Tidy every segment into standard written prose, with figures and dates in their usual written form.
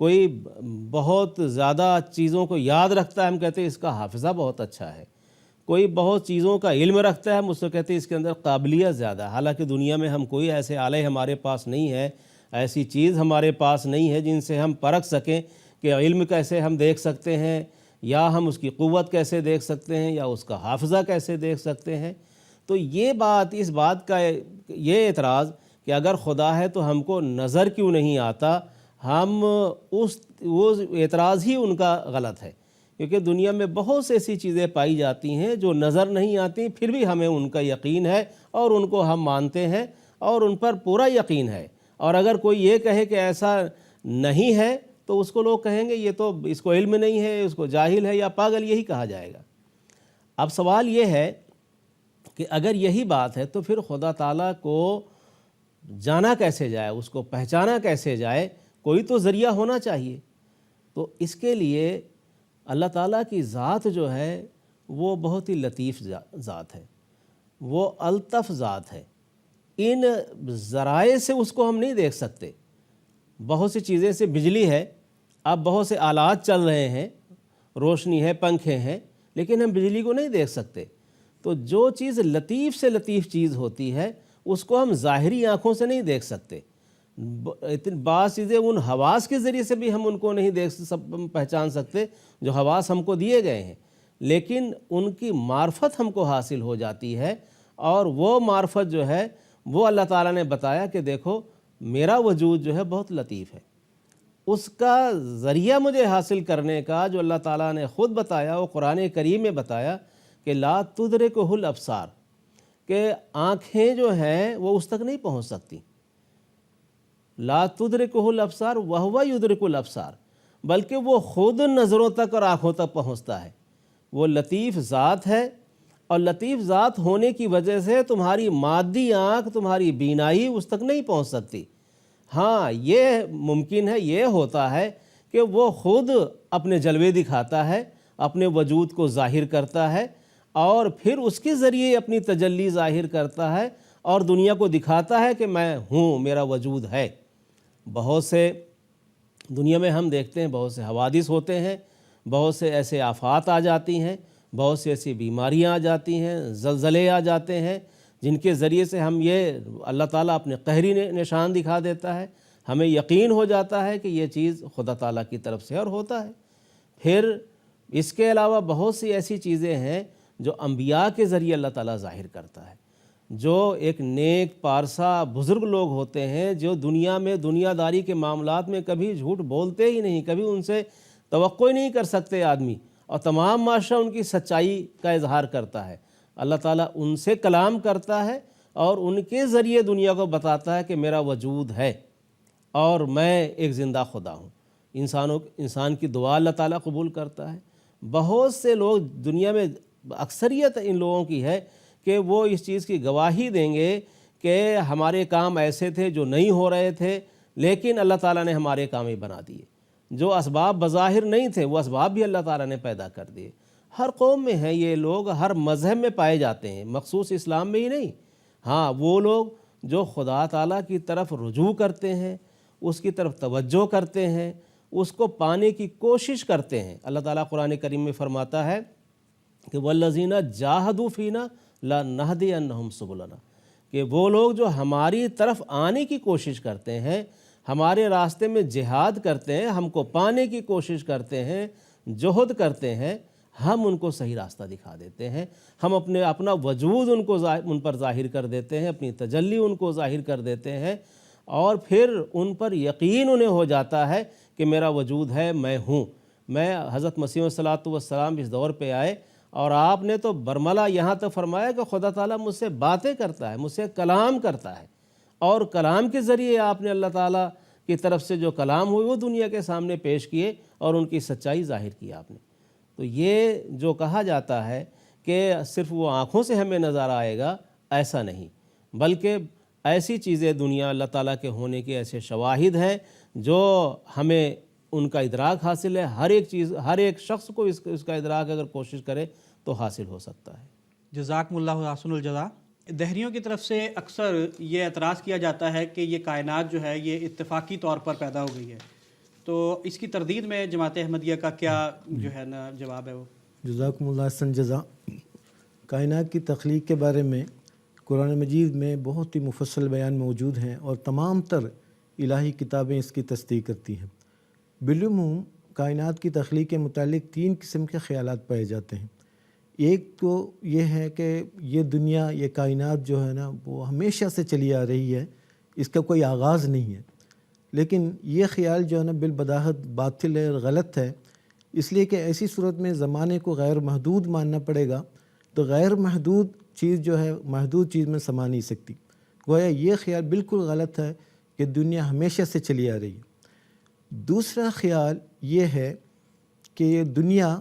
کوئی بہت زیادہ چیزوں کو یاد رکھتا ہے، ہم کہتے ہیں اس کا حافظہ بہت اچھا ہے، کوئی بہت چیزوں کا علم رکھتا ہے، ہم اس کو کہتے ہیں اس کے اندر قابلیت زیادہ ہے۔ حالانکہ دنیا میں ہم کوئی ایسے آلے ہمارے پاس نہیں ہے، ایسی چیز ہمارے پاس نہیں ہے جن سے ہم پرکھ سکیں کہ علم کیسے ہم دیکھ سکتے ہیں، یا ہم اس کی قوت کیسے دیکھ سکتے ہیں، یا اس کا حافظہ کیسے دیکھ سکتے ہیں۔ تو یہ بات، اس بات کا یہ اعتراض کہ اگر خدا ہے تو ہم کو نظر کیوں نہیں آتا، ہم وہ اعتراض ہی ان کا غلط ہے، کیونکہ دنیا میں بہت سی ایسی چیزیں پائی جاتی ہیں جو نظر نہیں آتی، پھر بھی ہمیں ان کا یقین ہے اور ان کو ہم مانتے ہیں اور ان پر پورا یقین ہے۔ اور اگر کوئی یہ کہے کہ ایسا نہیں ہے تو اس کو لوگ کہیں گے یہ تو اس کو علم نہیں ہے، اس کو جاہل ہے یا پاگل، یہی کہا جائے گا۔ اب سوال یہ ہے کہ اگر یہی بات ہے تو پھر خدا تعالیٰ کو جانا کیسے جائے، اس کو پہچانا کیسے جائے؟ کوئی تو ذریعہ ہونا چاہیے۔ تو اس کے لیے اللہ تعالیٰ کی ذات جو ہے وہ بہت ہی لطیف ذات ہے، وہ الطف ذات ہے۔ ان ذرائع سے اس کو ہم نہیں دیکھ سکتے۔ بہت سی چیزیں سے بجلی ہے، اب بہت سے آلات چل رہے ہیں، روشنی ہے، پنکھے ہیں، لیکن ہم بجلی کو نہیں دیکھ سکتے۔ تو جو چیز لطیف سے لطیف چیز ہوتی ہے اس کو ہم ظاہری آنکھوں سے نہیں دیکھ سکتے۔ بعض چیزیں ان حواس کے ذریعے سے بھی ہم ان کو نہیں پہچان سکتے جو حواس ہم کو دیے گئے ہیں، لیکن ان کی معرفت ہم کو حاصل ہو جاتی ہے، اور وہ معرفت جو ہے وہ اللہ تعالیٰ نے بتایا کہ دیکھو میرا وجود جو ہے بہت لطیف ہے۔ اس کا ذریعہ مجھے حاصل کرنے کا جو اللہ تعالیٰ نے خود بتایا، وہ قرآن کریم میں بتایا کہ لا تدرکہ الابصار، کہ آنکھیں جو ہیں وہ اس تک نہیں پہنچ سکتی۔ لا تدرکہ الابصار وہو یدرک الابصار، بلکہ وہ خود نظروں تک اور آنکھوں تک پہنچتا ہے۔ وہ لطیف ذات ہے، اور لطیف ذات ہونے کی وجہ سے تمہاری مادی آنکھ، تمہاری بینائی اس تک نہیں پہنچ سکتی۔ ہاں یہ ممکن ہے، یہ ہوتا ہے کہ وہ خود اپنے جلوے دکھاتا ہے، اپنے وجود کو ظاہر کرتا ہے، اور پھر اس کے ذریعے اپنی تجلی ظاہر کرتا ہے اور دنیا کو دکھاتا ہے کہ میں ہوں، میرا وجود ہے۔ بہت سے دنیا میں ہم دیکھتے ہیں بہت سے حوادث ہوتے ہیں، بہت سے ایسے آفات آ جاتی ہیں، بہت سی ایسی بیماریاں آ جاتی ہیں، زلزلے آ جاتے ہیں، جن کے ذریعے سے ہم یہ اللہ تعالیٰ اپنے قہری نشان دکھا دیتا ہے، ہمیں یقین ہو جاتا ہے کہ یہ چیز خدا تعالیٰ کی طرف سے اور ہوتا ہے۔ پھر اس کے علاوہ بہت سی ایسی چیزیں ہیں جو انبیاء کے ذریعے اللہ تعالیٰ ظاہر کرتا ہے، جو ایک نیک پارسا بزرگ لوگ ہوتے ہیں جو دنیا میں دنیا داری کے معاملات میں کبھی جھوٹ بولتے ہی نہیں، کبھی ان سے توقع ہی نہیں کر سکتے آدمی، اور تمام معاشرہ ان کی سچائی کا اظہار کرتا ہے۔ اللہ تعالیٰ ان سے کلام کرتا ہے اور ان کے ذریعے دنیا کو بتاتا ہے کہ میرا وجود ہے اور میں ایک زندہ خدا ہوں۔ انسان کی دعا اللہ تعالیٰ قبول کرتا ہے۔ بہت سے لوگ دنیا میں، اکثریت ان لوگوں کی ہے کہ وہ اس چیز کی گواہی دیں گے کہ ہمارے کام ایسے تھے جو نہیں ہو رہے تھے، لیکن اللہ تعالیٰ نے ہمارے کام ہی بنا دیے۔ جو اسباب بظاہر نہیں تھے وہ اسباب بھی اللہ تعالیٰ نے پیدا کر دیے۔ ہر قوم میں ہیں یہ لوگ، ہر مذہب میں پائے جاتے ہیں، مخصوص اسلام میں ہی نہیں۔ ہاں وہ لوگ جو خدا تعالیٰ کی طرف رجوع کرتے ہیں، اس کی طرف توجہ کرتے ہیں، اس کو پانے کی کوشش کرتے ہیں۔ اللہ تعالیٰ قرآن کریم میں فرماتا ہے کہ وَالَّذِينَ جَاهَدُوا فِينَا لَنَهْدِيَنَّهُمْ سُبُلَنَا، کہ وہ لوگ جو ہماری طرف آنے کی کوشش کرتے ہیں، ہمارے راستے میں جہاد کرتے ہیں، ہم کو پانے کی کوشش کرتے ہیں، جہد کرتے ہیں، ہم ان کو صحیح راستہ دکھا دیتے ہیں۔ ہم اپنا وجود ان پر ظاہر کر دیتے ہیں، اپنی تجلی ان کو ظاہر کر دیتے ہیں، اور پھر ان پر یقین انہیں ہو جاتا ہے کہ میرا وجود ہے، میں ہوں۔ میں حضرت مسیح صلی والسلام اس دور پہ آئے اور آپ نے تو برملا یہاں تک فرمایا کہ خدا تعالیٰ مجھ سے باتیں کرتا ہے، مجھ سے کلام کرتا ہے، اور کلام کے ذریعے آپ نے اللہ تعالیٰ کی طرف سے جو کلام ہوئے وہ دنیا کے سامنے پیش کیے اور ان کی سچائی ظاہر کی آپ نے۔ تو یہ جو کہا جاتا ہے کہ صرف وہ آنکھوں سے ہمیں نظر آئے گا، ایسا نہیں، بلکہ ایسی چیزیں دنیا اللہ تعالیٰ کے ہونے کے ایسے شواہد ہیں جو ہمیں ان کا ادراک حاصل ہے۔ ہر ایک چیز، ہر ایک شخص کو اس کا ادراک اگر کوشش کرے تو حاصل ہو سکتا ہے۔ جزاکم اللہ احسن الجزا۔ دہریوں کی طرف سے اکثر یہ اعتراض کیا جاتا ہے کہ یہ کائنات جو ہے یہ اتفاقی طور پر پیدا ہو گئی ہے، تو اس کی تردید میں جماعت احمدیہ کا کیا جو ہے نا جواب ہے وہ؟ جزاکم اللہ احسن جزا۔ کائنات کی تخلیق کے بارے میں قرآن مجید میں بہت ہی مفصل بیان موجود ہیں اور تمام تر الہی کتابیں اس کی تصدیق کرتی ہیں۔ بالعموم کائنات کی تخلیق کے متعلق 3 قسم کے خیالات پائے جاتے ہیں۔ ایک تو یہ ہے کہ یہ دنیا، یہ کائنات جو ہے نا وہ ہمیشہ سے چلی آ رہی ہے، اس کا کوئی آغاز نہیں ہے، لیکن یہ خیال جو ہے نا بالبداہت باطل ہے اور غلط ہے، اس لیے کہ ایسی صورت میں زمانے کو غیر محدود ماننا پڑے گا، تو غیر محدود چیز جو ہے محدود چیز میں سما نہیں سکتی۔ گویا یہ خیال بالکل غلط ہے کہ دنیا ہمیشہ سے چلی آ رہی ہے۔ دوسرا خیال یہ ہے کہ یہ دنیا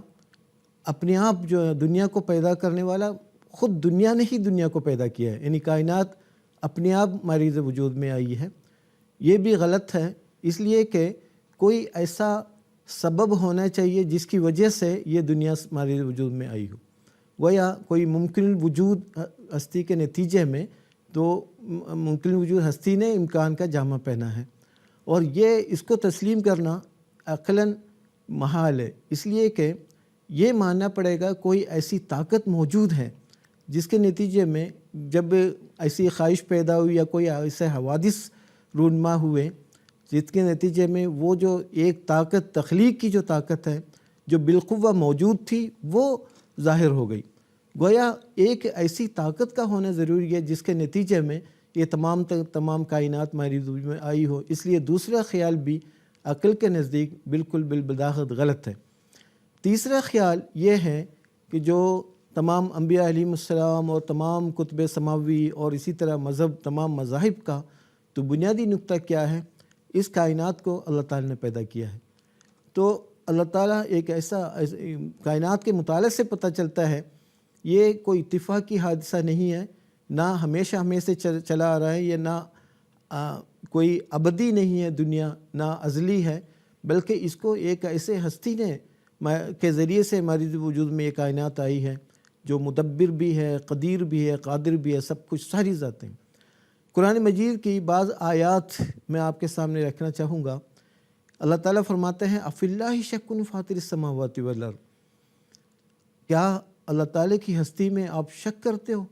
اپنے آپ جو ہے، دنیا کو پیدا کرنے والا خود دنیا نے ہی دنیا کو پیدا کیا ہے، یعنی کائنات اپنے آپ مریض وجود میں آئی ہے۔ یہ بھی غلط ہے، اس لیے کہ کوئی ایسا سبب ہونا چاہیے جس کی وجہ سے یہ دنیا مریض وجود میں آئی ہو، گویا کوئی ممکن وجود ہستی کے نتیجے میں، تو ممکن وجود ہستی نے امکان کا جامہ پہنا ہے، اور یہ اس کو تسلیم کرنا عقلاً محال ہے، اس لیے کہ یہ ماننا پڑے گا کوئی ایسی طاقت موجود ہے جس کے نتیجے میں جب ایسی خواہش پیدا ہوئی یا کوئی ایسے حوادث رونما ہوئے جس کے نتیجے میں وہ جو ایک طاقت، تخلیق کی جو طاقت ہے جو بالقوہ موجود تھی، وہ ظاہر ہو گئی۔ گویا ایک ایسی طاقت کا ہونا ضروری ہے جس کے نتیجے میں یہ تمام کائنات ہماری وجود میں آئی ہو، اس لیے دوسرا خیال بھی عقل کے نزدیک بالکل بالبداہت غلط ہے۔ تیسرا خیال یہ ہے کہ جو تمام انبیاء علیہم السلام اور تمام کتب سماوی اور اسی طرح مذہب، تمام مذاہب کا تو بنیادی نقطہ کیا ہے؟ اس کائنات کو اللہ تعالیٰ نے پیدا کیا ہے۔ تو اللہ تعالیٰ ایک ایسا کائنات کے مطالعے سے پتہ چلتا ہے یہ کوئی اتفاقی حادثہ نہیں ہے، نہ ہمیشہ سے چلا آ رہا ہے، یہ نہ کوئی ابدی نہیں ہے دنیا، نہ ازلی ہے، بلکہ اس کو ایک ایسے ہستی نے کے ذریعے سے ہماری وجود میں یہ کائنات آئی ہے جو مدبر بھی ہے، قدیر بھی ہے، قادر بھی ہے، سب کچھ ساری ذاتیں۔ قرآن مجید کی بعض آیات میں آپ کے سامنے رکھنا چاہوں گا۔ اللہ تعالیٰ فرماتے ہیں افی اللہ شک فاطر السماوات والارض، کیا اللہ تعالیٰ کی ہستی میں آپ شک کرتے ہو؟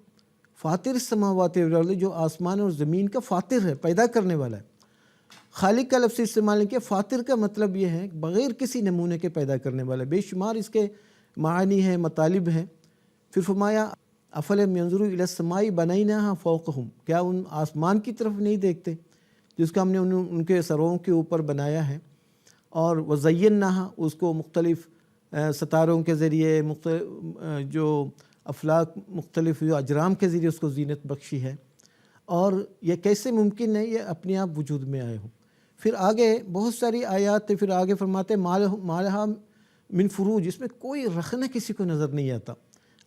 فاطر السماوات والارض، جو آسمان اور زمین کا فاطر ہے، پیدا کرنے والا ہے۔ خالق کا لفظ استعمال کیا؟ فاطر کا مطلب یہ ہے بغیر کسی نمونے کے پیدا کرنے والا، بے شمار اس کے معانی ہیں، مطالب ہیں۔ پھر فرمایا افلم ینظروا الی السماء بنیناہا فوقہم، کیا ان آسمان کی طرف نہیں دیکھتے جس کو ہم نے ان کے سروں کے اوپر بنایا ہے، اور وزیناہا، اس کو مختلف ستاروں کے ذریعے، مختلف جو افلاک، مختلف جو اجرام کے ذریعے اس کو زینت بخشی ہے، اور یہ کیسے ممکن ہے یہ اپنے آپ وجود میں آئے ہوں۔ پھر آگے بہت ساری آیات تھے، پھر آگے فرماتے مالہا من فروج، اس میں کوئی رخنہ کسی کو نظر نہیں آتا۔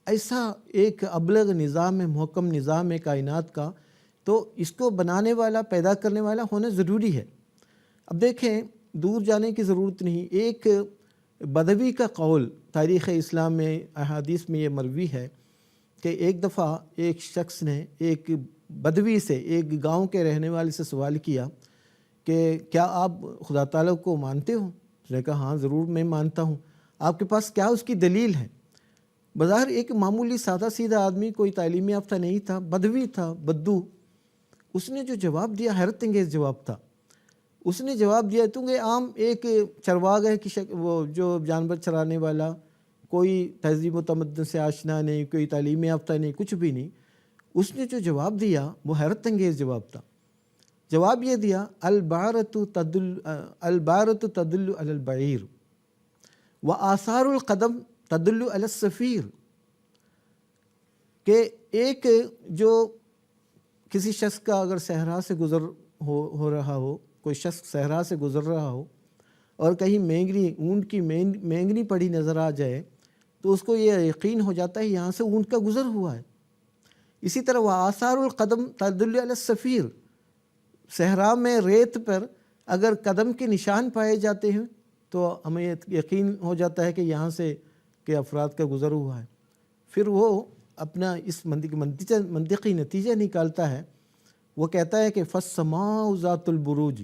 ایسا ایک ابلغ نظام ہے، محکم نظام ہے کائنات کا، تو اس کو بنانے والا، پیدا کرنے والا ہونا ضروری ہے۔ اب دیکھیں، دور جانے کی ضرورت نہیں، ایک بدوی کا قول تاریخ اسلام میں، احادیث میں یہ مروی ہے کہ ایک دفعہ ایک شخص نے ایک بدوی سے، ایک گاؤں کے رہنے والے سے سوال کیا کہ کیا آپ خدا تعالیٰ کو مانتے ہو؟ اس نے کہا ہاں ضرور میں مانتا ہوں۔ آپ کے پاس کیا اس کی دلیل ہے؟ بظاہر ایک معمولی سادہ سیدھا آدمی، کوئی تعلیم یافتہ نہیں تھا، بدوی تھا، بدو۔ اس نے جو جواب دیا حیرت انگیز جواب تھا۔ اس نے جواب دیا، کیونکہ عام ایک چرواگہ کی وہ جو جانور چرانے والا، کوئی تہذیب و تمدن سے آشنا نہیں، کوئی تعلیم یافتہ نہیں، کچھ بھی نہیں، اس نے جو جواب دیا وہ حیرت انگیز جواب تھا۔ جواب یہ دیا البارۃ تدل علی البعیر وآثار القدم تدل علی السفیر، کہ ایک جو کسی شخص کا اگر صحرا سے گزر ہو رہا ہو، کوئی شخص صحرا سے گزر رہا ہو اور کہیں مینگنی، اونٹ کی مینگنی پڑی نظر آ جائے تو اس کو یہ یقین ہو جاتا ہے یہاں سے اونٹ کا گزر ہوا ہے۔ اسی طرح وہ آثار القدم تدل علی السفیر، صحرا میں ریت پر اگر قدم کے نشان پائے جاتے ہیں تو ہمیں یقین ہو جاتا ہے کہ یہاں سے کہ افراد کا گزر ہوا ہے۔ پھر وہ اپنا اس منطقی نتیجہ نکالتا ہے، وہ کہتا ہے کہ فالسماء ذات البروج،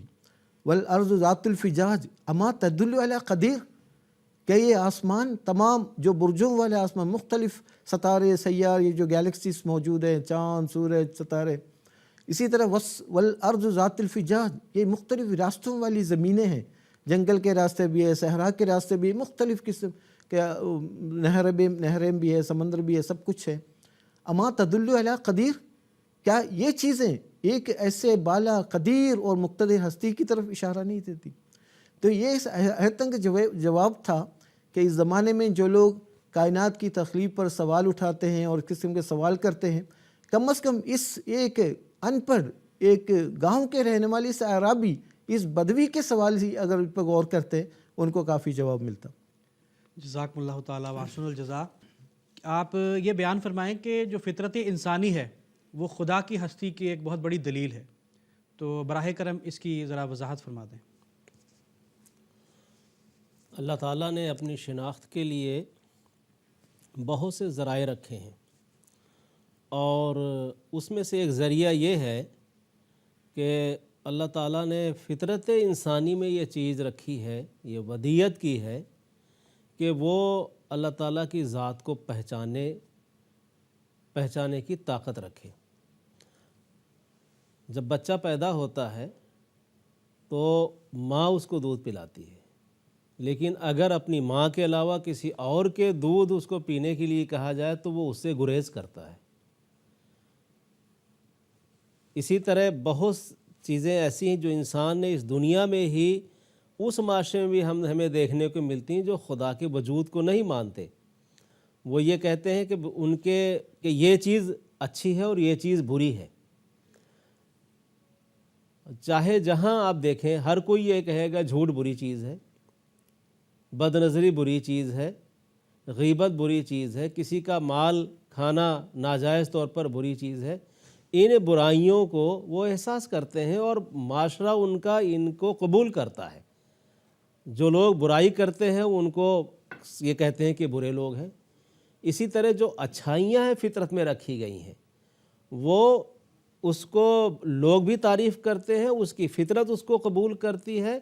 والارض ذات الفجاج اما تدل علی قدیر، کہ یہ آسمان تمام جو برجوں والے آسمان، مختلف ستارے سیارے جو گیلیکسیز موجود ہیں، چاند سورج ستارے، اسی طرح والارض ذات الفجاج، یہ مختلف راستوں والی زمینیں ہیں، جنگل کے راستے بھی ہے، صحرا کے راستے بھی، مختلف قسم کے نہریں بھی ہے، سمندر بھی ہے، سب کچھ ہے۔ اما تدل علی قدیر، کیا یہ چیزیں ایک ایسے بالا قدیر اور مقتدر ہستی کی طرف اشارہ نہیں دیتی؟ تو یہ اس حیرتن کا جواب تھا کہ اس زمانے میں جو لوگ کائنات کی تخلیق پر سوال اٹھاتے ہیں اور اس قسم کے سوال کرتے ہیں، کم از کم اس ایک ان پڑھ، ایک گاؤں کے رہنے والی اس اعرابی، اس بدوی کے سوال ہی اگر ان پر غور کرتے ان کو کافی جواب ملتا۔ جزاکم اللہ تعالیٰ واسن الجزا۔ آپ یہ بیان فرمائیں کہ جو فطرت انسانی ہے وہ خدا کی ہستی کی ایک بہت بڑی دلیل ہے، تو براہ کرم اس کی ذرا وضاحت فرما دیں۔ اللہ تعالیٰ نے اپنی شناخت کے لیے بہت سے ذرائع رکھے ہیں، اور اس میں سے ایک ذریعہ یہ ہے کہ اللہ تعالیٰ نے فطرت انسانی میں یہ چیز رکھی ہے، یہ ودیت کی ہے کہ وہ اللہ تعالیٰ کی ذات کو پہچانے کی طاقت رکھے۔ جب بچہ پیدا ہوتا ہے تو ماں اس کو دودھ پلاتی ہے، لیکن اگر اپنی ماں کے علاوہ کسی اور کے دودھ اس کو پینے کے لیے کہا جائے تو وہ اس سے گریز کرتا ہے۔ اسی طرح بہت چیزیں ایسی ہیں جو انسان نے اس دنیا میں ہی، اس معاشرے میں بھی ہمیں دیکھنے کو ملتی ہیں جو خدا کے وجود کو نہیں مانتے۔ وہ یہ کہتے ہیں کہ یہ چیز اچھی ہے اور یہ چیز بری ہے۔ چاہے جہاں آپ دیکھیں ہر کوئی یہ کہے گا جھوٹ بری چیز ہے، بد نظری بری چیز ہے، غیبت بری چیز ہے، کسی کا مال کھانا ناجائز طور پر بری چیز ہے۔ ان برائیوں کو وہ احساس کرتے ہیں اور معاشرہ ان کو قبول کرتا ہے۔ جو لوگ برائی کرتے ہیں ان کو یہ کہتے ہیں کہ برے لوگ ہیں۔ اسی طرح جو اچھائیاں ہیں فطرت میں رکھی گئی ہیں، وہ اس کو لوگ بھی تعریف کرتے ہیں، اس کی فطرت اس کو قبول کرتی ہے،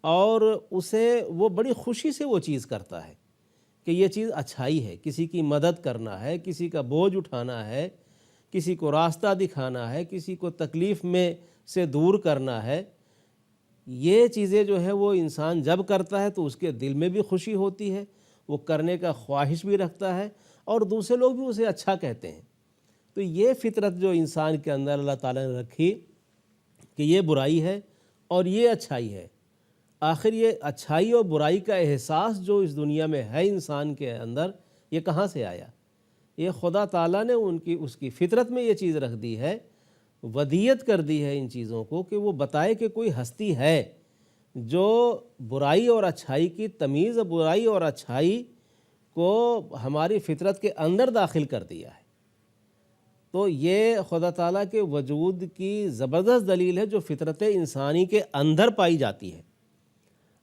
اور اسے وہ بڑی خوشی سے وہ چیز کرتا ہے کہ یہ چیز اچھائی ہے۔ کسی کی مدد کرنا ہے، کسی کا بوجھ اٹھانا ہے، کسی کو راستہ دکھانا ہے، کسی کو تکلیف میں سے دور کرنا ہے، یہ چیزیں جو ہے وہ انسان جب کرتا ہے تو اس کے دل میں بھی خوشی ہوتی ہے، وہ کرنے کا خواہش بھی رکھتا ہے، اور دوسرے لوگ بھی اسے اچھا کہتے ہیں۔ تو یہ فطرت جو انسان کے اندر اللہ تعالیٰ نے رکھی کہ یہ برائی ہے اور یہ اچھائی ہے، آخر یہ اچھائی اور برائی کا احساس جو اس دنیا میں ہے انسان کے اندر، یہ کہاں سے آیا؟ یہ خدا تعالیٰ نے اس کی فطرت میں یہ چیز رکھ دی ہے، ودیت کر دی ہے ان چیزوں کو، کہ وہ بتائے کہ کوئی ہستی ہے جو برائی اور اچھائی کی تمیز، برائی اور اچھائی کو ہماری فطرت کے اندر داخل کر دیا ہے۔ تو یہ خدا تعالیٰ کے وجود کی زبردست دلیل ہے جو فطرت انسانی کے اندر پائی جاتی ہے۔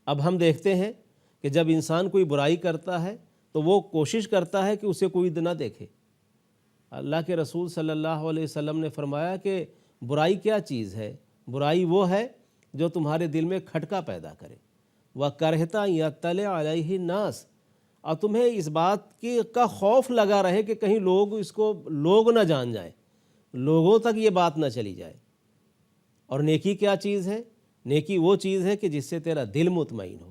اب ہم دیکھتے ہیں کہ جب انسان کوئی برائی کرتا ہے تو وہ کوشش کرتا ہے کہ اسے کوئی نہ دیکھے۔ اللہ کے رسول صلی اللہ علیہ وسلم نے فرمایا کہ برائی کیا چیز ہے؟ برائی وہ ہے جو تمہارے دل میں کھٹکا پیدا کرے، وَكَرْهْتَ يَطَّلِعَ عَلَيْهِ النَّاسِ، اور تمہیں اس بات کا خوف لگا رہے کہ کہیں لوگ نہ جان جائیں، لوگوں تک یہ بات نہ چلی جائے۔ اور نیکی کیا چیز ہے؟ نیکی وہ چیز ہے کہ جس سے تیرا دل مطمئن ہو،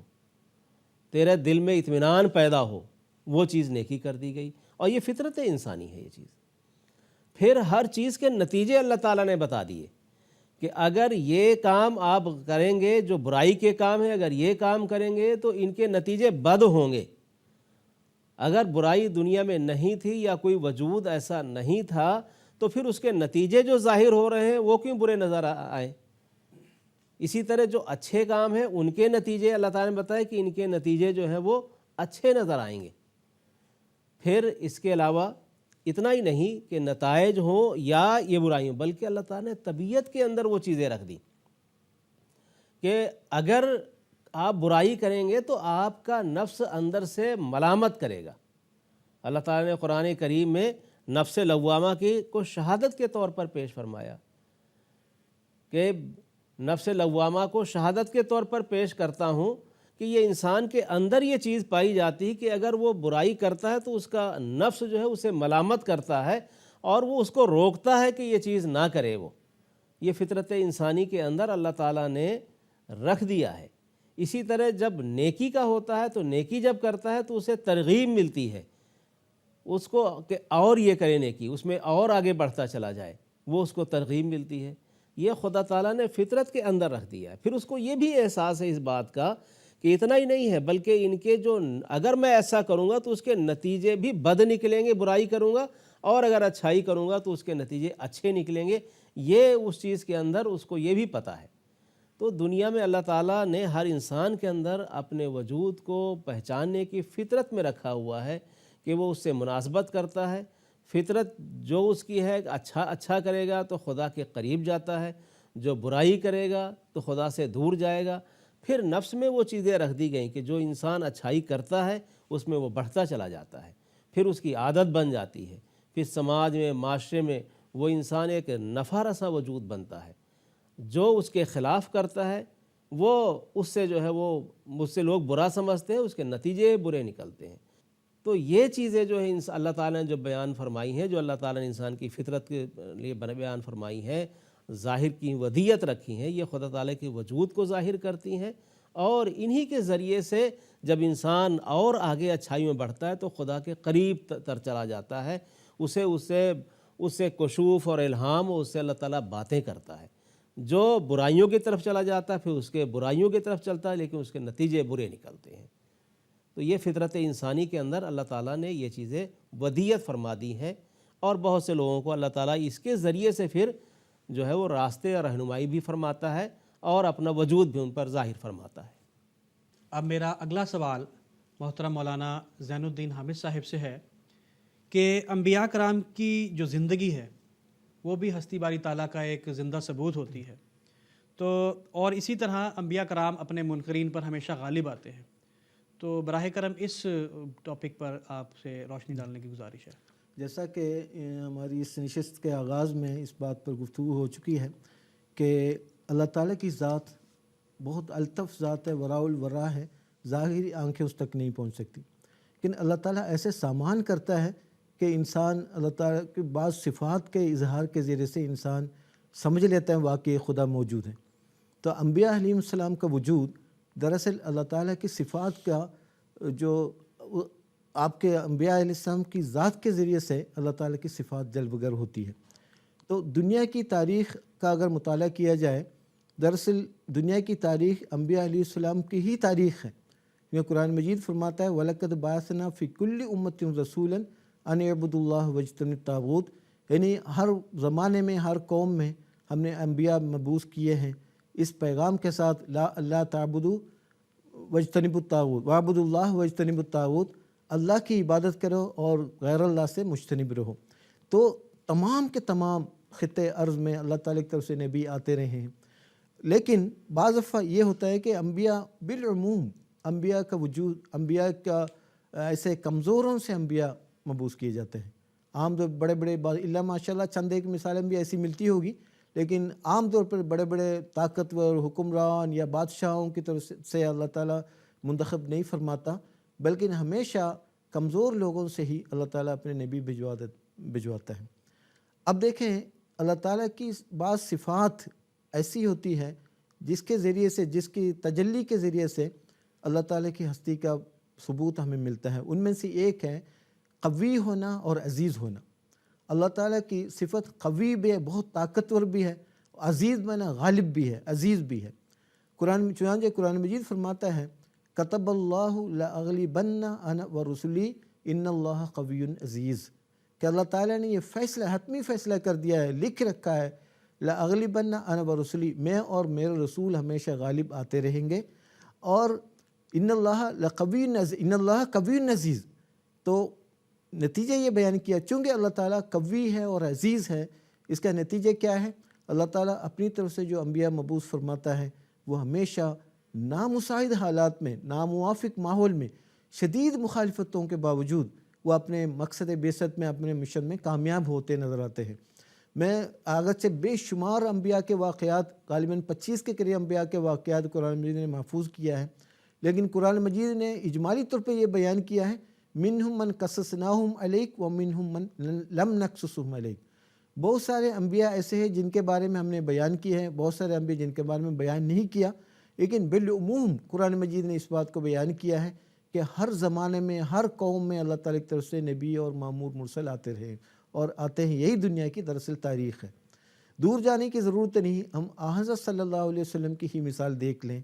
تیرے دل میں اطمینان پیدا ہو، وہ چیز نیکی کر دی گئی، اور یہ فطرت انسانی ہے یہ چیز۔ پھر ہر چیز کے نتیجے اللہ تعالیٰ نے بتا دیے کہ اگر یہ کام آپ کریں گے جو برائی کے کام ہیں، اگر یہ کام کریں گے تو ان کے نتیجے بد ہوں گے۔ اگر برائی دنیا میں نہیں تھی یا کوئی وجود ایسا نہیں تھا تو پھر اس کے نتیجے جو ظاہر ہو رہے ہیں وہ کیوں برے نظر آئیں؟ اسی طرح جو اچھے کام ہیں ان کے نتیجے اللہ تعالیٰ نے بتایا کہ ان کے نتیجے جو ہیں وہ اچھے نظر آئیں گے۔ پھر اس کے علاوہ اتنا ہی نہیں کہ نتائج ہوں یا یہ برائی ہوں، بلکہ اللہ تعالیٰ نے طبیعت کے اندر وہ چیزیں رکھ دی کہ اگر آپ برائی کریں گے تو آپ کا نفس اندر سے ملامت کرے گا۔ اللہ تعالیٰ نے قرآن کریم میں نفس لوامہ کی کو شہادت کے طور پر پیش فرمایا کہ نفس لوامہ کو شہادت کے طور پر پیش کرتا ہوں کہ یہ انسان کے اندر یہ چیز پائی جاتی ہے کہ اگر وہ برائی کرتا ہے تو اس کا نفس جو ہے اسے ملامت کرتا ہے اور وہ اس کو روکتا ہے کہ یہ چیز نہ کرے. وہ یہ فطرت انسانی کے اندر اللہ تعالیٰ نے رکھ دیا ہے. اسی طرح جب نیکی کا ہوتا ہے تو نیکی جب کرتا ہے تو اسے ترغیب ملتی ہے اس کو کہ اور یہ کرے نیکی، اس میں اور آگے بڑھتا چلا جائے، وہ اس کو ترغیب ملتی ہے. یہ خدا تعالیٰ نے فطرت کے اندر رکھ دیا ہے. پھر اس کو یہ بھی احساس ہے اس بات کا کہ اتنا ہی نہیں ہے بلکہ ان کے جو اگر میں ایسا کروں گا تو اس کے نتیجے بھی بد نکلیں گے، برائی کروں گا، اور اگر اچھائی کروں گا تو اس کے نتیجے اچھے نکلیں گے. یہ اس چیز کے اندر اس کو یہ بھی پتہ ہے. تو دنیا میں اللہ تعالیٰ نے ہر انسان کے اندر اپنے وجود کو پہچاننے کی فطرت میں رکھا ہوا ہے کہ وہ اس سے مناسبت کرتا ہے. فطرت جو اس کی ہے اچھا کرے گا تو خدا کے قریب جاتا ہے، جو برائی کرے گا تو خدا سے دور جائے گا. پھر نفس میں وہ چیزیں رکھ دی گئیں کہ جو انسان اچھائی کرتا ہے اس میں وہ بڑھتا چلا جاتا ہے، پھر اس کی عادت بن جاتی ہے، پھر سماج میں معاشرے میں وہ انسان ایک نفع رساں وجود بنتا ہے. جو اس کے خلاف کرتا ہے وہ اس سے جو ہے وہ مجھ سے لوگ برا سمجھتے ہیں، اس کے نتیجے برے نکلتے ہیں. تو یہ چیزیں جو ہے اللہ تعالیٰ نے جو بیان فرمائی ہیں، جو اللہ تعالیٰ نے انسان کی فطرت کے لیے بیان فرمائی ہیں، ظاہر کی ودیت رکھی ہیں، یہ خدا تعالیٰ کے وجود کو ظاہر کرتی ہیں. اور انہی کے ذریعے سے جب انسان اور آگے اچھائی میں بڑھتا ہے تو خدا کے قریب تر چلا جاتا ہے. اس سے کشوف اور الہام، اس سے اللہ تعالیٰ باتیں کرتا ہے. جو برائیوں کی طرف چلا جاتا ہے پھر اس کے برائیوں کی طرف چلتا ہے لیکن اس کے نتیجے برے نکلتے ہیں. تو یہ فطرت انسانی کے اندر اللہ تعالیٰ نے یہ چیزیں ودیت فرما دی ہیں، اور بہت سے لوگوں کو اللہ تعالیٰ اس کے ذریعے سے پھر جو ہے وہ راستے اور رہنمائی بھی فرماتا ہے اور اپنا وجود بھی ان پر ظاہر فرماتا ہے. اب میرا اگلا سوال محترم مولانا زین الدین حامد صاحب سے ہے کہ انبیاء کرام کی جو زندگی ہے وہ بھی ہستی باری تعالیٰ کا ایک زندہ ثبوت ہوتی ہے، تو اور اسی طرح انبیاء کرام اپنے منکرین پر ہمیشہ غالب آتے ہیں. تو براہ کرم اس ٹاپک پر آپ سے روشنی ڈالنے کی گزارش ہے. جیسا کہ ہماری اس نشست کے آغاز میں اس بات پر گفتگو ہو چکی ہے کہ اللہ تعالیٰ کی ذات بہت الطف ذات ہے، وراء الورا ہے، ظاہری آنکھیں اس تک نہیں پہنچ سکتی. لیکن اللہ تعالیٰ ایسے سامان کرتا ہے کہ انسان اللہ تعالیٰ کے بعض صفات کے اظہار کے ذریعے سے انسان سمجھ لیتا ہے واقعی خدا موجود ہے. تو انبیاء علیہ السلام کا وجود دراصل اللہ تعالیٰ کی صفات کا جو آپ کے انبیاء علیہ السلام کی ذات کے ذریعے سے اللہ تعالیٰ کی صفات جلوہ گر ہوتی ہے. تو دنیا کی تاریخ کا اگر مطالعہ کیا جائے، دراصل دنیا کی تاریخ انبیاء علیہ السلام کی ہی تاریخ ہے. کیونکہ قرآن مجید فرماتا ہے وَلَقَدْ بَعَثْنَا فِي كُلِّ أُمَّةٍ رَسُولًا أَنِ اعْبُدُوا اللَّهَ وَاجْتَنِبُوا الطَّاغُوتَ. یعنی ہر زمانے میں ہر قوم میں ہم نے انبیاء مبعوث کیے ہیں اس پیغام کے ساتھ لا اللہ تعبدوا واجتنبوا الطاغوت وَاعْبُدُوا اللَّهَ وَاجْتَنِبُوا الطَّاغُوتَ، اللہ کی عبادت کرو اور غیر اللہ سے مجتنب رہو. تو تمام کے تمام خطے ارض میں اللہ تعالیٰ کی طرف سے نبی آتے رہے ہیں. لیکن بعض دفعہ یہ ہوتا ہے کہ انبیاء بالعموم انبیاء کا وجود، انبیاء کا ایسے کمزوروں سے انبیاء مبعوث کیے جاتے ہیں. عام طور بڑے بڑے اللہ ماشاءاللہ چند ایک مثالیں بھی ایسی ملتی ہوگی، لیکن عام طور پر بڑے بڑے طاقتور حکمران یا بادشاہوں کی طرف سے اللہ تعالیٰ منتخب نہیں فرماتا، بلکہ ہمیشہ کمزور لوگوں سے ہی اللہ تعالیٰ اپنے نبی بھجواتا ہے. اب دیکھیں اللہ تعالیٰ کی بعض صفات ایسی ہوتی ہے جس کے ذریعے سے، جس کی تجلی کے ذریعے سے اللہ تعالیٰ کی ہستی کا ثبوت ہمیں ملتا ہے. ان میں سے ایک ہے قوی ہونا اور عزیز ہونا. اللہ تعالیٰ کی صفت قوی بھی ہے، بہت طاقتور بھی ہے، عزیز معنی غالب بھی ہے، عزیز بھی ہے. چنانچہ قرآن مجید فرماتا ہے کتب اللہ لأغلبن انا ورسلی ان اللہ قوی عزیز، کہ اللہ تعالیٰ نے یہ فیصلہ، حتمی فیصلہ کر دیا ہے، لکھ رکھا ہے لأغلبن انا ورسلی، میں اور میرے رسول ہمیشہ غالب آتے رہیں گے. اور ان اللہ قوی عزیز. تو نتیجہ یہ بیان کیا چونکہ اللہ تعالیٰ قوی ہے اور عزیز ہے، اس کا نتیجہ کیا ہے؟ اللہ تعالیٰ اپنی طرف سے جو انبیاء مبعوث فرماتا ہے وہ ہمیشہ نامساعد حالات میں، ناموافق ماحول میں، شدید مخالفتوں کے باوجود وہ اپنے مقصد بعثت میں، اپنے مشن میں کامیاب ہوتے نظر آتے ہیں. میں اگرچہ سے بے شمار انبیاء کے واقعات، غالباً 25 کے قریب انبیاء کے واقعات قرآن مجید نے محفوظ کیا ہے، لیکن قرآن مجید نے اجمالی طور پہ یہ بیان کیا ہے منہم من قصصناہم علیک و منہم من لم نقصصہم علیک۔ بہت سارے انبیاء ایسے ہیں جن کے بارے میں ہم نے بیان کیے ہیں، بہت سارے انبیاء جن کے بارے میں بیان نہیں کیا، لیکن بالعموم قرآن مجید نے اس بات کو بیان کیا ہے کہ ہر زمانے میں ہر قوم میں اللہ تعالیٰ کی طرف سے نبی اور مامور مرسل آتے رہے اور آتے ہیں۔ یہی دنیا کی دراصل تاریخ ہے، دور جانے کی ضرورت نہیں۔ ہم حضرت صلی اللہ علیہ وسلم کی ہی مثال دیکھ لیں۔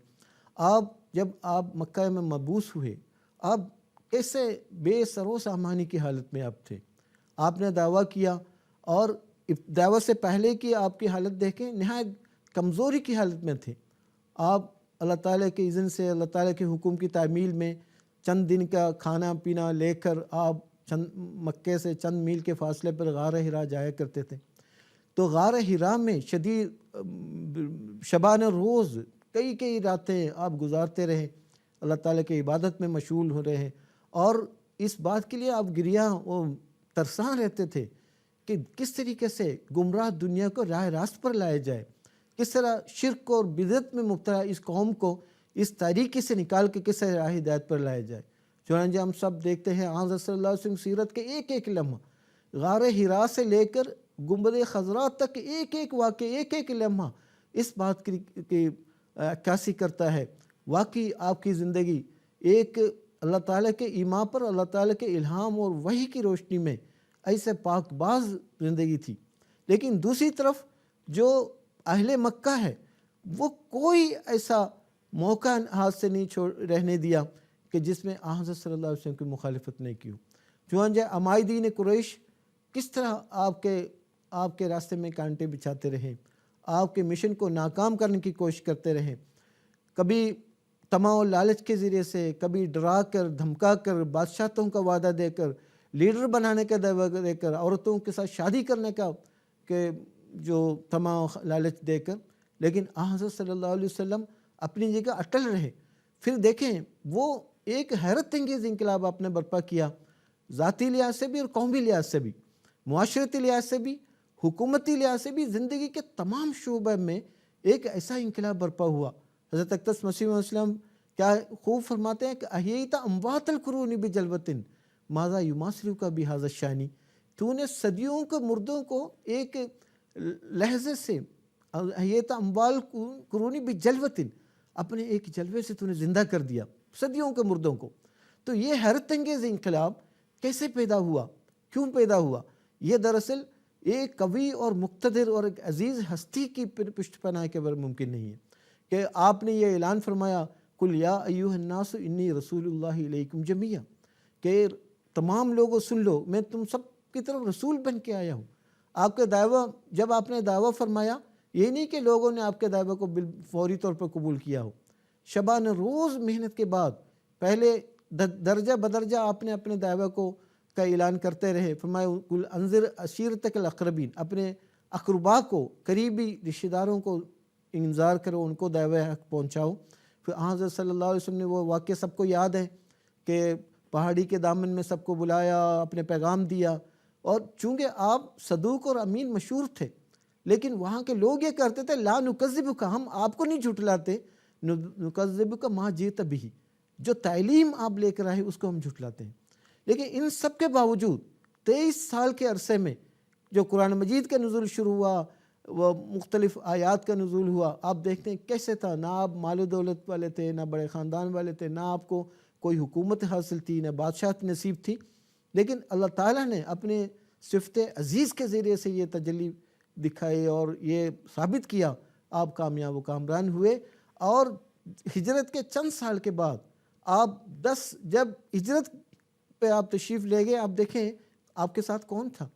جب آپ مکہ میں مبعوث ہوئے، آپ کیسے بے سر و سامانی کی حالت میں آپ تھے۔ آپ نے دعویٰ کیا، اور دعوت سے پہلے کی آپ کی حالت دیکھیں، نہایت کمزوری کی حالت میں تھے۔ آپ اللہ تعالیٰ کے اذن سے، اللہ تعالیٰ کے حکم کی تعمیل میں چند دن کا کھانا پینا لے کر آپ مکے سے چند میل کے فاصلے پر غار حرا جایا کرتے تھے۔ تو غار حرا میں شدید شبانہ روز کئی راتیں آپ گزارتے رہے، اللہ تعالیٰ کی عبادت میں مشغول ہو رہے ہیں، اور اس بات کے لیے آپ گریاں و ترساں رہتے تھے کہ کس طریقے سے گمراہ دنیا کو راہ راست پر لایا جائے، کس طرح شرک اور بدعت میں مبتلا اس قوم کو اس تاریکی سے نکال کے کس طرح راہ ہدایت پر لایا جائے۔ چنانچہ ہم سب دیکھتے ہیں حضرت صلی اللہ علیہ وسلم سیرت کے ایک لمحہ، غار حرا سے لے کر گنبد خضرا تک ایک واقع، ایک لمحہ اس بات کی عکاسی کرتا ہے۔ واقعی آپ کی زندگی ایک اللہ تعالیٰ کے ایمان پر، اللہ تعالیٰ کے الہام اور وحی کی روشنی میں ایسے پاک باز زندگی تھی۔ لیکن دوسری طرف جو اہل مکہ ہے، وہ کوئی ایسا موقع ہاتھ سے نہیں رہنے دیا کہ جس میں حضرت صلی اللہ علیہ وسلم کی مخالفت نہیں کی ہو۔ چنانچہ عمائدین قریش کس طرح آپ کے راستے میں کانٹے بچھاتے رہے، آپ کے مشن کو ناکام کرنے کی کوشش کرتے رہے، کبھی طمع و لالچ کے ذریعے سے، کبھی ڈرا کر دھمکا کر، بادشاہتوں کا وعدہ دے کر، لیڈر بنانے کا دعویٰ دے کر، عورتوں کے ساتھ شادی کرنے کا کہ جو طمع و لالچ دے کر، لیکن حضرت صلی اللہ علیہ وسلم اپنی جگہ اٹل رہے۔ پھر دیکھیں وہ ایک حیرت انگیز انقلاب آپ نے برپا کیا، ذاتی لحاظ سے بھی اور قومی لحاظ سے بھی، معاشرتی لحاظ سے بھی، حکومتی لحاظ سے بھی، زندگی کے تمام شعبہ میں ایک ایسا انقلاب برپا ہوا۔ حضرت اقدس مسیح علیہ السلام کیا خوب فرماتے ہیں کہ احییت اموات القرون بجلوۃ ماذا یماثلک بہذا الشانی، تو نے صدیوں کے مردوں کو ایک لحظے سے، احییت اموال القرون بجلوۃ، اپنے ایک جلوے سے تو نے زندہ کر دیا صدیوں کے مردوں کو۔ تو یہ حیرت انگیز انقلاب کیسے پیدا ہوا، کیوں پیدا ہوا؟ یہ دراصل ایک قوی اور مقتدر اور ایک عزیز ہستی کی پشت پناہ کے بغیر ممکن نہیں ہے کہ آپ نے یہ اعلان فرمایا قل یا ایھا الناس انی رسول اللہ الیکم جمیعا، کہ تمام لوگوں سن لو، میں تم سب کی طرف رسول بن کے آیا ہوں۔ آپ کے دعویٰ، جب آپ نے دعویٰ فرمایا، یہ نہیں کہ لوگوں نے آپ کے دعوے کو فوری طور پر قبول کیا ہو، شبانہ روز محنت کے بعد پہلے درجہ بدرجہ آپ نے اپنے دعوے کا اعلان کرتے رہے۔ فرمایا قل انذر عشیرتک الاقربین، اپنے اقربا کو، قریبی رشتہ داروں کو انذار کرو، ان کو دعوے حق پہنچاؤ۔ پھر حضرت صلی اللہ علیہ وسلم نے وہ واقعہ سب کو یاد ہے کہ پہاڑی کے دامن میں سب کو بلایا، اپنے پیغام دیا، اور چونکہ آپ صدوق اور امین مشہور تھے، لیکن وہاں کے لوگ یہ کرتے تھے لا نکذبک، ہم آپ کو نہیں جھٹلاتے، نکذبک ما جئت بہ، جو تعلیم آپ لے کر آئے اس کو ہم جھٹلاتے ہیں۔ لیکن ان سب کے باوجود 23 سال کے عرصے میں جو قرآن مجید کا نزول شروع ہوا، وہ مختلف آیات کا نزول ہوا، آپ دیکھتے ہیں کیسے تھا، نہ آپ مال و دولت والے تھے، نہ بڑے خاندان والے تھے، نہ آپ کو کوئی حکومت حاصل تھی، نہ بادشاہت نصیب تھی، لیکن اللہ تعالیٰ نے اپنے صفت عزیز کے ذریعے سے یہ تجلی دکھائی اور یہ ثابت کیا، آپ کامیاب و کامران ہوئے۔ اور ہجرت کے چند سال کے بعد آپ جب ہجرت پہ آپ تشریف لے گئے، آپ دیکھیں آپ کے ساتھ کون تھا۔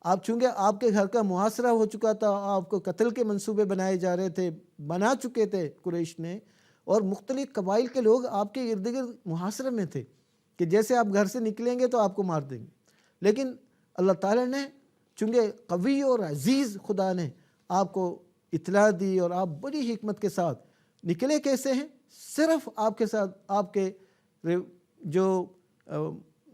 آپ چونکہ آپ کے گھر کا محاصرہ ہو چکا تھا، آپ کو قتل کے منصوبے بنائے جا رہے تھے، بنا چکے تھے قریش نے، اور مختلف قبائل کے لوگ آپ کے ارد گرد محاصرے میں تھے کہ جیسے آپ گھر سے نکلیں گے تو آپ کو مار دیں گے، لیکن اللہ تعالیٰ نے چونکہ قوی اور عزیز خدا نے آپ کو اطلاع دی، اور آپ بڑی حکمت کے ساتھ نکلے۔ کیسے ہیں؟ صرف آپ کے ساتھ آپ کے جو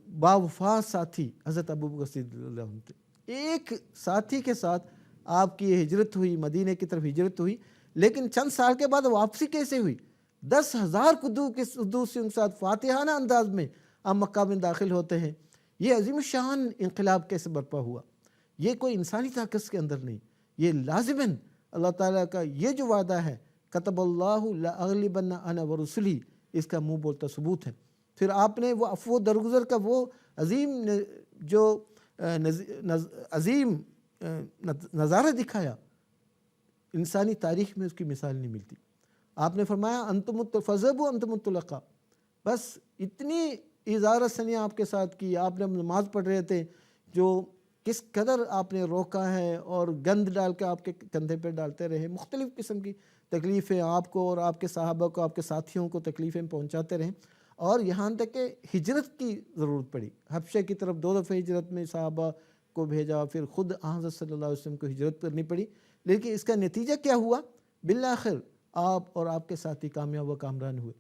باوفا ساتھی حضرت ابوبکر صدیق رضی اللہ عنہ تھے، ایک ساتھی کے ساتھ آپ کی ہجرت ہوئی، مدینہ کی طرف ہجرت ہوئی، لیکن چند سال کے بعد واپسی کیسے ہوئی؟ 10,000 قدوس کے ساتھ فاتحانہ انداز میں آپ مکہ میں داخل ہوتے ہیں۔ یہ عظیم الشان انقلاب کیسے برپا ہوا؟ یہ کوئی انسانی طاقت کے اندر نہیں، یہ لازماً اللہ تعالیٰ کا یہ جو وعدہ ہے کتب اللہ لأغلبن انا ورسلی، اس کا منہ بولتا ثبوت ہے۔ پھر آپ نے وہ عفو و درگزر کا وہ عظیم نظارہ دکھایا، انسانی تاریخ میں اس کی مثال نہیں ملتی۔ آپ نے فرمایا انتم فذهبوا انتم الطلقاء، بس اتنی اظہار ثنیٰ آپ کے ساتھ کی۔ آپ نے نماز پڑھ رہے تھے، جو کس قدر آپ نے روکا ہے اور گند ڈال کے آپ کے کندھے پہ ڈالتے رہے، مختلف قسم کی تکلیفیں آپ کو اور آپ کے صحابہ کو، آپ کے ساتھیوں کو تکلیفیں پہنچاتے رہے، اور یہاں تک کہ ہجرت کی ضرورت پڑی۔ حبشہ کی طرف 2 دفعہ ہجرت میں صحابہ کو بھیجا، پھر خود حضرت صلی اللہ علیہ وسلم کو ہجرت کرنی پڑی، لیکن اس کا نتیجہ کیا ہوا؟ بالآخر آپ اور آپ کے ساتھی کامیاب و کامران ہوئے۔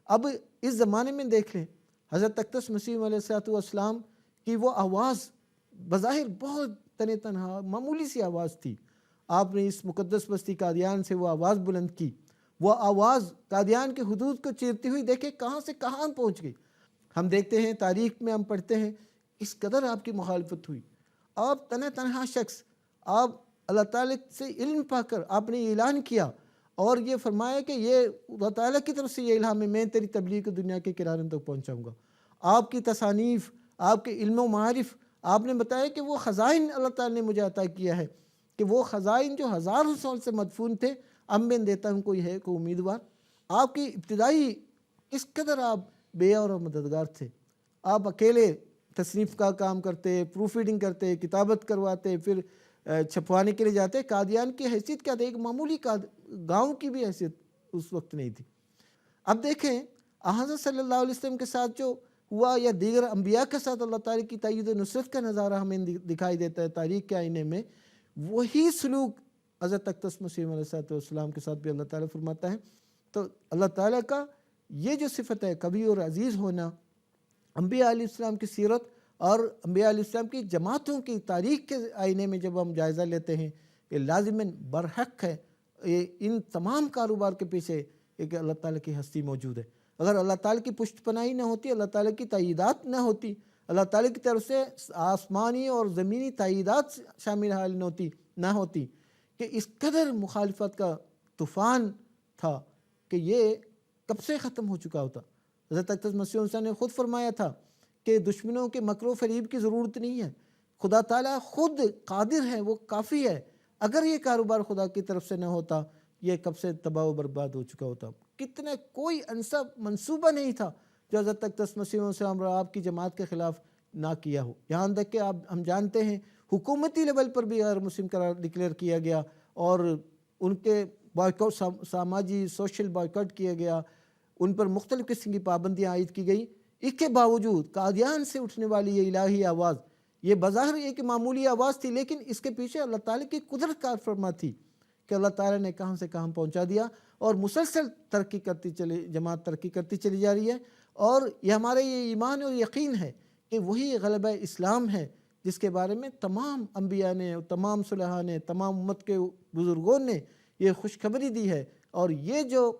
اب اس زمانے میں دیکھ لیں، حضرت اقدس مسیح علیہ السلام کی وہ آواز بظاہر بہت تنہا معمولی سی آواز تھی، آپ نے اس مقدس بستی قادیان سے وہ آواز بلند کی، وہ آواز قادیان کے حدود کو چیرتی ہوئی دیکھیں کہاں سے کہاں پہنچ گئی۔ ہم دیکھتے ہیں تاریخ میں، ہم پڑھتے ہیں اس قدر آپ کی مخالفت ہوئی، آپ تنہا شخص، آپ اللہ تعالیٰ سے علم پا کر آپ نے اعلان کیا اور یہ فرمایا کہ یہ اللہ تعالیٰ کی طرف سے یہ الہام ہے، میں تیری تبلیغ کو دنیا کے کناروں تک پہنچاؤں گا۔ آپ کی تصانیف، آپ کے علم و معارف، آپ نے بتایا کہ وہ خزائن اللہ تعالیٰ نے مجھے عطا کیا ہے، کہ وہ خزائن جو 1000 سال سے مدفون تھے، اب میں دیتا ہوں کوئی ہے کوئی امیدوار۔ آپ کی ابتدائی کس قدر آپ بے اور مددگار تھے، آپ اکیلے تصنیف کا کام کرتے، پروف ریڈنگ کرتے، کتابت کرواتے، پھر چھپوانے کے لیے جاتے۔ قادیان کی حیثیت کیا تھی؟ ایک معمولی گاؤں کی بھی حیثیت اس وقت نہیں تھی۔ اب دیکھیں حضرت صلی اللہ علیہ وسلم کے ساتھ جو ہوا، یا دیگر انبیاء کے ساتھ اللہ تعالیٰ کی تائید و نصرت کا نظارہ ہمیں دکھائی دیتا ہے تاریخ کے آئینے میں، وہی سلوک حضرت اقدس مسیح علیہ السلام کے ساتھ بھی اللہ تعالیٰ فرماتا ہے۔ تو اللہ تعالیٰ کا یہ جو صفت ہے کبھی اور عزیز ہونا، انبیاء علیہ السلام کی سیرت اور انبیاء علیہ السلام کی جماعتوں کی تاریخ کے آئینے میں جب ہم جائزہ لیتے ہیں کہ لازماً برحق ہے، ان تمام کاروبار کے پیچھے ایک اللہ تعالیٰ کی ہستی موجود ہے۔ اگر اللہ تعالیٰ کی پشت پناہی نہ ہوتی، اللہ تعالیٰ کی تائیدات نہ ہوتی، اللہ تعالیٰ کی طرف سے آسمانی اور زمینی تائیدات شامل حال نہ ہوتی کہ اس قدر مخالفت کا طوفان تھا کہ یہ کب سے ختم ہو چکا ہوتا۔ حضرت اقدس مسیح عیسیٰ نے خود فرمایا تھا کہ دشمنوں کے مکر و فریب کی ضرورت نہیں ہے، خدا تعالیٰ خود قادر ہے، وہ کافی ہے۔ اگر یہ کاروبار خدا کی طرف سے نہ ہوتا، یہ کب سے تباہ و برباد ہو چکا ہوتا۔ کتنے کوئی انسب منصوبہ نہیں تھا جو حضرت اقدس مسیح السلام اور آپ کی جماعت کے خلاف نہ کیا ہو۔ یہاں تک کہ ہم جانتے ہیں حکومتی لیول پر بھی غیر مسلم قرار ڈکلیئر کیا گیا اور ان کے بائیکاٹ، سماجی سوشل بائیکاٹ کیا گیا، ان پر مختلف قسم کی پابندیاں عائد کی گئی۔ اس کے باوجود قادیان سے اٹھنے والی یہ الہی آواز، یہ بظاہر ایک معمولی آواز تھی، لیکن اس کے پیچھے اللہ تعالیٰ کی قدرت کار فرما تھی کہ اللہ تعالیٰ نے کہاں سے کہاں پہنچا دیا، اور مسلسل جماعت ترقی کرتی چلی جا رہی ہے۔ اور یہ ہمارا یہ ایمان اور یقین ہے کہ وہی غلبہ اسلام ہے جس کے بارے میں تمام انبیاء نے، تمام صلحاء نے، تمام امت کے بزرگوں نے یہ خوشخبری دی ہے، اور یہ جو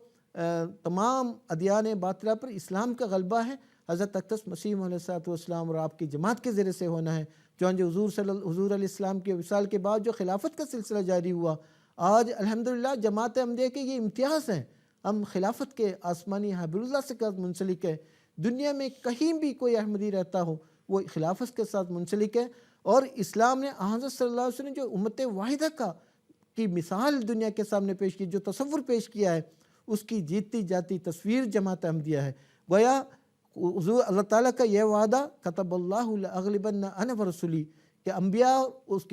تمام ادیان باطلہ پر اسلام کا غلبہ ہے، حضرت اقدس مسیح علیہ السلام اور آپ کی جماعت کے ذریعے سے ہونا ہے۔ حضور علیہ السلام کے وصال کے بعد جو خلافت کا سلسلہ جاری ہوا، آج الحمدللہ جماعت احمدیہ کے یہ امتیاز ہیں، ہم خلافت کے آسمانی حبل اللہ سے منسلک ہے۔ دنیا میں کہیں بھی کوئی احمدی رہتا ہو وہ خلافت کے ساتھ منسلک ہے، اور اسلام نے حضرت صلی اللہ علیہ وسلم جو امت واحدہ کی مثال دنیا کے سامنے پیش کی، جو تصور پیش کیا ہے، اس کی جیتی جاتی تصویر جماعت احمدیہ ہے۔ گویا حضور اللہ تعالیٰ کا یہ وعدہ کتب اللہ لأغلبن انا ورسلی کہ انبیاء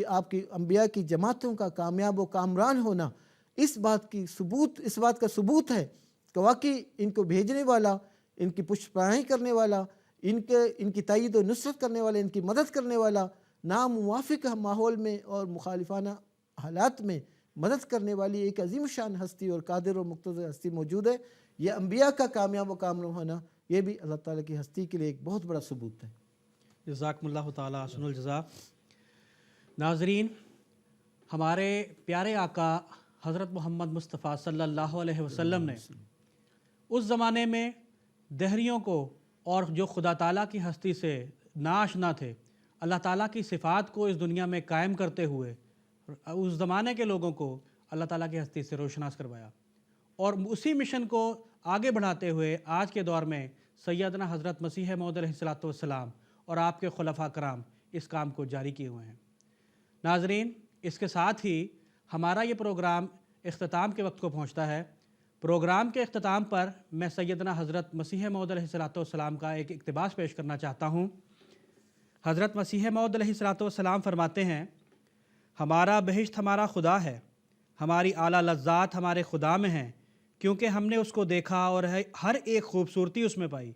آپ کی انبیاء کی جماعتوں کا کامیاب و کامران ہونا، اس بات کا ثبوت ہے کہ واقعی ان کو بھیجنے والا، ان کی پشت پناہی کرنے والا، ان کی تائید و نصرت کرنے والا، ان کی مدد کرنے والا، ناموافق ماحول میں اور مخالفانہ حالات میں مدد کرنے والی ایک عظیم شان ہستی اور قادر و مقتدر ہستی موجود ہے۔ یہ انبیاء کا کامیاب و کامران ہونا، یہ بھی اللہ تعالیٰ کی ہستی کے لیے ایک بہت بڑا ثبوت ہے۔ جزاکم اللہ تعالیٰ حسن الجزا۔ ناظرین، ہمارے پیارے آقا حضرت محمد مصطفیٰ صلی اللہ علیہ وسلم نے اس زمانے میں دہریوں کو اور جو خدا تعالیٰ کی ہستی سے ناآشنا تھے، اللہ تعالیٰ کی صفات کو اس دنیا میں قائم کرتے ہوئے اس زمانے کے لوگوں کو اللہ تعالیٰ کی ہستی سے روشناس کروایا، اور اسی مشن کو آگے بڑھاتے ہوئے آج کے دور میں سیدنا حضرت مسیح موعود علیہ الصلوۃ والسلام اور آپ کے خلفاء کرام اس کام کو جاری کیے ہوئے ہیں۔ ناظرین، اس کے ساتھ ہی ہمارا یہ پروگرام اختتام کے وقت کو پہنچتا ہے۔ پروگرام کے اختتام پر میں سیدنا حضرت مسیح موعود علیہ الصلوۃ والسلام کا ایک اقتباس پیش کرنا چاہتا ہوں۔ حضرت مسیح موعود علیہ الصلوۃ والسلام فرماتے ہیں، ہمارا بہشت ہمارا خدا ہے، ہماری اعلیٰ لذات ہمارے خدا میں ہیں، کیونکہ ہم نے اس کو دیکھا اور ہر ایک خوبصورتی اس میں پائی۔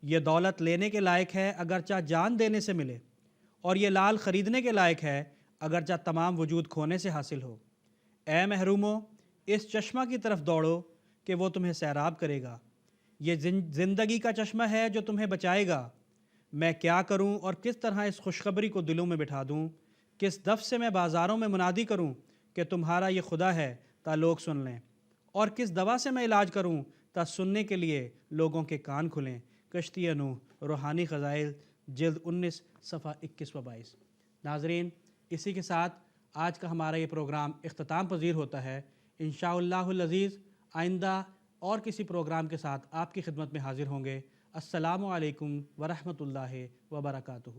یہ دولت لینے کے لائق ہے اگرچہ جان دینے سے ملے، اور یہ لال خریدنے کے لائق ہے اگرچہ تمام وجود کھونے سے حاصل ہو۔ اے محرومو، اس چشمہ کی طرف دوڑو کہ وہ تمہیں سیراب کرے گا۔ یہ زندگی کا چشمہ ہے جو تمہیں بچائے گا۔ میں کیا کروں اور کس طرح اس خوشخبری کو دلوں میں بٹھا دوں؟ کس دف سے میں بازاروں میں منادی کروں کہ تمہارا یہ خدا ہے تا لوگ سن لیں؟ اور کس دوا سے میں علاج کروں تا سننے کے لیے لوگوں کے کان کھلیں؟ کشتی نوح، روحانی فضائل، جلد 19 صفحہ 21 و 22۔ ناظرین، اسی کے ساتھ آج کا ہمارا یہ پروگرام اختتام پذیر ہوتا ہے۔ انشاءاللہ العزیز آئندہ اور کسی پروگرام کے ساتھ آپ کی خدمت میں حاضر ہوں گے۔ السلام علیکم ورحمۃ اللہ وبرکاتہ۔